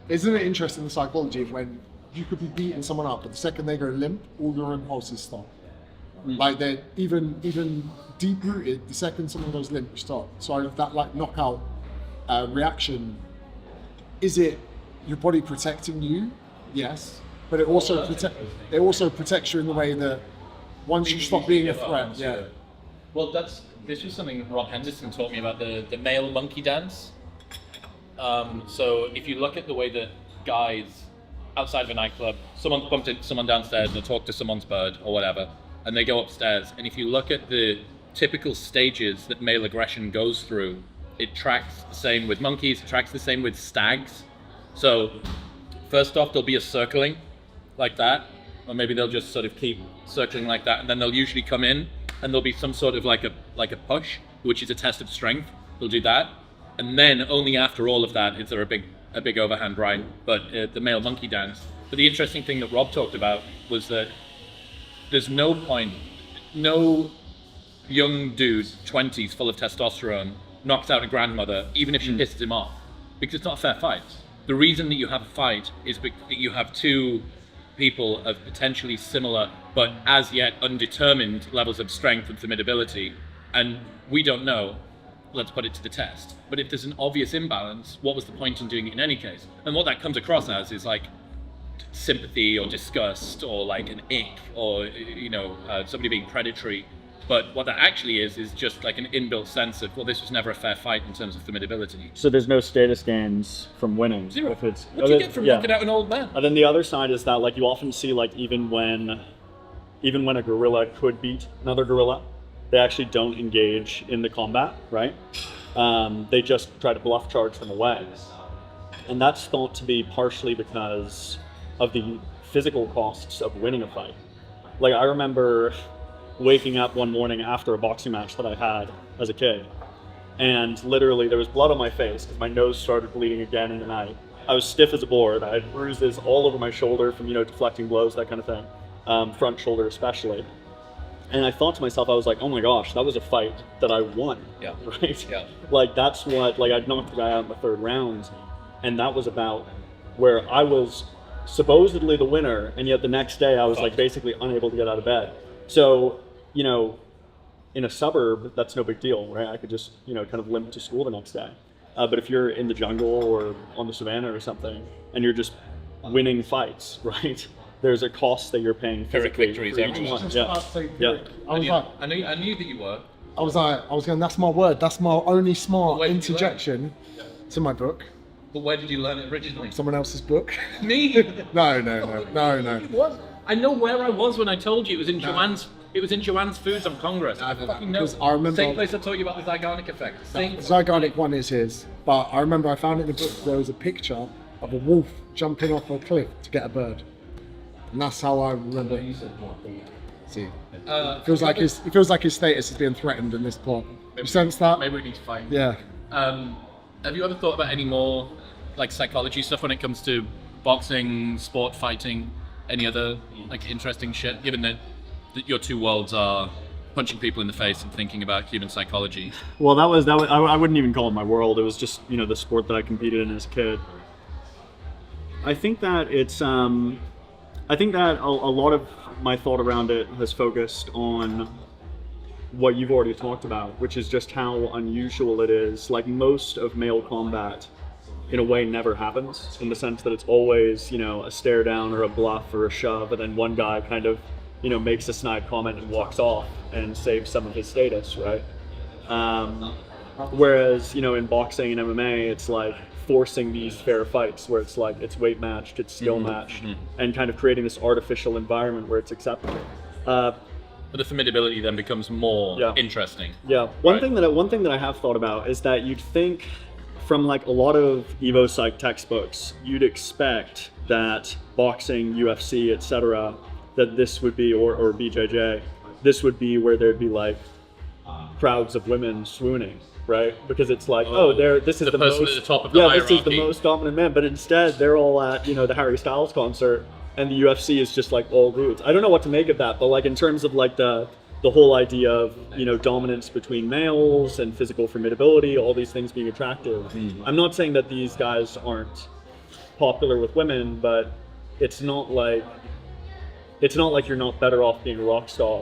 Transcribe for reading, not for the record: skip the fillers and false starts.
isn't it interesting the psychology of when you could be beating someone up, but the second they go limp, all your impulses stop. Like they're even deep rooted. The second someone goes limp, you stop. So that like knockout reaction, is it your body protecting you? Yes, but it also protects you in the way that once you stop being a threat. Yeah. Well, this was something Rob Henderson taught me about the male monkey dance. So if you look at the way that guys outside of a nightclub, someone's bumped into someone downstairs and talked to someone's bird or whatever, and they go upstairs, and if you look at the typical stages that male aggression goes through, it tracks the same with monkeys, it tracks the same with stags. So first off, there'll be a circling like that, or maybe they'll just sort of keep circling like that, and then they'll usually come in and there'll be some sort of like a push, which is a test of strength. They'll do that, and then only after all of that is there a big overhand right. But the male monkey dance. But the interesting thing that Rob talked about was that there's no point, no young dude, 20s, full of testosterone, knocks out a grandmother, even if she pisses him off, because it's not a fair fight. The reason that you have a fight is that you have two people of potentially similar but as yet undetermined levels of strength and formidability, and we don't know. Let's put it to the test. But if there's an obvious imbalance, what was the point in doing it in any case? And what that comes across as is like sympathy or disgust or like an ick or somebody being predatory. But what that actually is just like an inbuilt sense of, well, this was never a fair fight in terms of formidability. So there's no status gains from winning. Zero. If it's, what do you get from knocking out an old man? And then the other side is that like you often see like even when a gorilla could beat another gorilla, they actually don't engage in the combat, right? They just try to bluff charge them away. And that's thought to be partially because of the physical costs of winning a fight. Like I remember waking up one morning after a boxing match that I had as a kid, and literally there was blood on my face because my nose started bleeding again in the night. I was stiff as a board. I had bruises all over my shoulder from deflecting blows, that kind of thing, front shoulder especially. And I thought to myself, I was like, oh my gosh, that was a fight that I won. Yeah. Right? Yeah. Like that's what, like I'd knocked the guy out in the third round, and that was about where I was supposedly the winner, and yet the next day I was like basically unable to get out of bed. So, in a suburb, that's no big deal, right? I could just, kind of limp to school the next day. But if you're in the jungle or on the savannah or something, and you're just winning fights, right? There's a cost that you're paying physically. Pyrrhic victories, for each everyone. one. Yeah. I knew that you were. I was going, that's my word. That's my only smart interjection to my book. But where did you learn it originally? Someone else's book. Me? No. It was. I know where I was when I told you. It was in Joanne's. It was in Joanne's Foods on Congress. I fucking know. I remember. Same place I told you about the Zonic Effect. The Zonic one is his, but I remember I found in the book there was a picture of a wolf jumping off a cliff to get a bird, and that's how I remember. See, it feels like his status is being threatened in this plot. You sense that? Maybe we need to find. Yeah. Have you ever thought about any more like psychology stuff when it comes to boxing, sport, fighting, any other like interesting shit? Given that your two worlds are punching people in the face and thinking about human psychology. Well, that was I wouldn't even call it my world. It was just the sport that I competed in as a kid. I think that it's I think that a lot of my thought around it has focused on what you've already talked about, which is just how unusual it is. Like most of male combat, in a way, never happens, in the sense that it's always, a stare down or a bluff or a shove, and then one guy kind of, makes a snide comment and walks off and saves some of his status, right? Whereas, in boxing and MMA, it's like forcing these fair fights where it's like it's weight matched, it's skill matched, and kind of creating this artificial environment where it's acceptable. But the formidability then becomes more interesting. Yeah. One thing that I have thought about is that you'd think from like a lot of Evo Psych textbooks, you'd expect that boxing, UFC, etc., that this would be, or BJJ, this would be where there'd be like crowds of women swooning, right? Because it's like, this is the most at the top of the hierarchy. This is the most dominant man. But instead, they're all at the Harry Styles concert, and the UFC is just like all dudes. I don't know what to make of that, but like in terms of like the whole idea of dominance between males and physical formidability, all these things being attractive. I'm not saying that these guys aren't popular with women, but it's not like you're not better off being a rock star